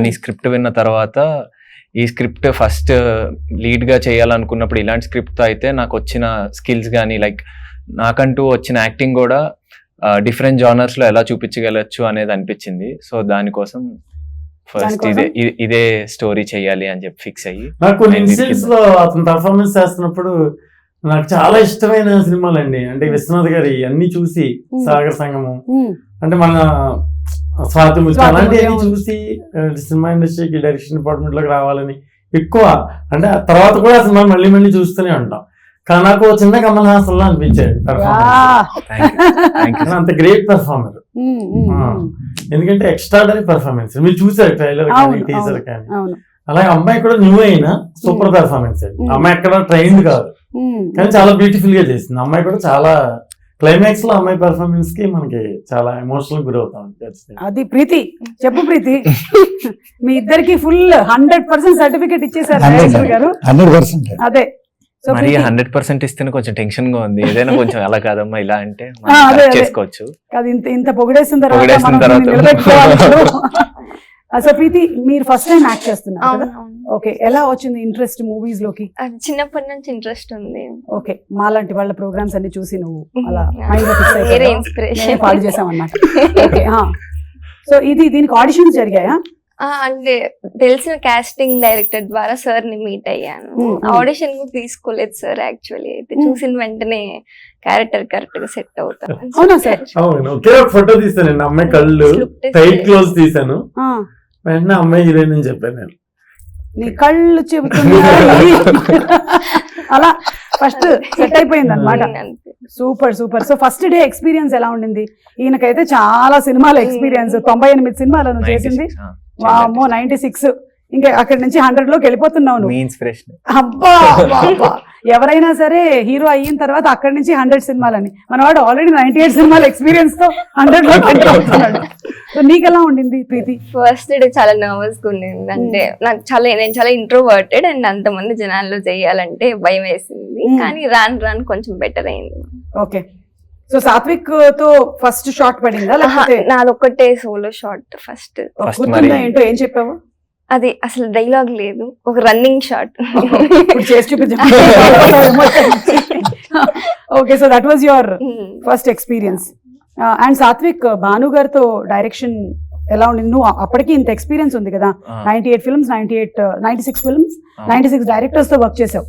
ఈ స్క్రిప్ట్ విన్న తర్వాత ఈ స్క్రిప్ట్ ఫస్ట్ లీడ్ గా చేయాలనుకున్నప్పుడు ఇలాంటి స్క్రిప్ట్ అయితే నాకు వచ్చిన స్కిల్స్ కానీ లైక్ నాకంటూ వచ్చిన యాక్టింగ్ కూడా డిఫరెంట్ జానర్స్ లో ఎలా చూపించగలచ్చు అనేది అనిపించింది. సో దానికోసం ఫస్ట్ ఇదే స్టోరీ చేయాలి అని చెప్పి ఫిక్స్ అయ్యి నాకు కొన్ని ఇన్సిడెంట్స్ లో అతను పర్ఫార్మెన్స్ చేస్తున్నప్పుడు నాకు చాలా ఇష్టమైన సినిమాలు అండి. అంటే విశ్వనాథ్ గారి అన్ని చూసి సాగర సంగమం అంటే మన స్వాతి ముత్యం అలాంటివన్నీ చూసి సినిమా ఇండస్ట్రీకి డైరెక్షన్ డిపార్ట్మెంట్ లోకి రావాలని ఎక్కువ అంటే తర్వాత కూడా ఆ సినిమా మళ్ళీ మళ్ళీ చూస్తూనే ఉంటాం. కానీ నాకు చిన్న కమల్ హాసన్ లా అనిపించాడు పర్ఫార్మెన్స్. అంత గ్రేట్ పర్ఫార్మర్, ఎందుకంటే ఎక్స్ట్రాడనరీ పర్ఫార్మెన్స్. మీరు చూసారు ట్రైలర్ కానీ టీజర్ కానీ. అలాగే అమ్మాయి కూడా న్యూ అయినా సూపర్ పర్ఫార్మెన్స్ అండి. అమ్మాయి ఎక్కడ ట్రైన్డ్ కాదు కానీ చాలా బ్యూటిఫుల్ గా చేసింది. అమ్మాయి కూడా చాలా క్లైమాక్స్ లో అమ్మాయి పర్ఫార్మెన్స్ కి మనకి చాలా ఎమోషనల్ గురవుతాం. అది ప్రీతి చెప్పు ప్రీతి, మీ ఇద్దరికి ఫుల్ 100% సర్టిఫికేట్ ఇచ్చేసారు గారు. 100%. అదే మరి 100% ఇస్తేనే కొంచెం టెన్షన్ గా ఉంది. ఏదైనా కొంచెం అలా కాదమ్మా ఇలా అంటే చేసుకోవచ్చు. ఇంత పొగిడేసిన తర్వాత సో ప్రీతి మీరు ఫస్ట్ టైం యాక్ట్ చేస్తున్నారు. ఓకే, ఎలా వచ్చింది ఇంట్రెస్ట్ మూవీస్ లోకి? చిన్నప్పటి నుంచి ఇంట్రెస్ట్ ఉంది. ఓకే, మాలాంటి వాళ్ళ ప్రోగ్రామ్స్ అన్ని చూసి నువ్వు అలా పాడు చేసావు అన్నమాట. ఓకే, సో దీనికి ఆడిషన్స్ జరిగాయా? అంటే తెలిసిన కాస్టింగ్ డైరెక్టర్ ద్వారా సార్ ని మీట్ అయ్యాను. ఆడిషన్ కూడా తీసుకోలేదు సార్. యాక్చువల్లీ అయితే చూసిన వెంటనే క్యారెక్టర్ కరెక్ట్ గా సెట్ అవుతాను. అవునా సార్? అవును, ఒకే ఒక ఫోటో తీసానండి. అమ్మాయి కళ్ళు టైట్ క్లోజ్ తీసాను, వెంటనే అమ్మాయి హీరోయిన్ అని చెప్పాను నేను. నీ కళ్ళు చెబుతున్నా అలా ఫస్ట్ సెట్ అయిపోయింది అనమాట. Super super. So first day experience ఎలా ఉండింది? ఈయనకైతే చాలా సినిమాల ఎక్స్పీరియన్స్, 98 సినిమాలను చేసింది. వామ్మో, 96. ఇంకా అక్కడి నుంచి 100 లోకి వెళ్ళిపోతున్నావు నువ్వు. అబ్బా, ఎవరైనా సరే హీరో అయిన తర్వాత అక్కడి నుంచి 100 సినిమాలని, మనవాడు ఆల్రెడీ 98 సినిమాల ఎక్స్పీరియన్స్ తో 100 లోకి వెళ్ళిపోతున్నాడు. సో నీకెలా ఉండింది ప్రీతి? ఫస్ట్ డే చాలా నర్వస్ గా ఉండింది. అంటే నేను చాలా ఇంట్రోవర్టెడ్ అండ్ అంతమంది జనాల్లో చేయాలంటే భయం వేసింది. కానీ రాను కొంచెం బెటర్ అయింది. ఓకే, సో సాత్విక్ తో ఫస్ట్ షాట్ పడిందా లేకపోతే? నాదొక్కటే సోలో షాట్ ఫస్ట్. ఏంటో ఏం చెప్పావు? అది అసలు డైలాగ్ లేదు, ఒక రన్నింగ్ షాట్ చేసి చూపించా. Okay, so that was your first experience. And Satvik, Bhanu గారితో డైరెక్షన్ ఎలా ఉండింది? నువ్వు అప్పటికి ఇంత ఎక్స్పీరియన్స్ ఉంది కదా, 98 ఫిల్మ్స్, 96 ఫిల్మ్స్, 96 డైరెక్టర్స్ తో వర్క్ చేసావు.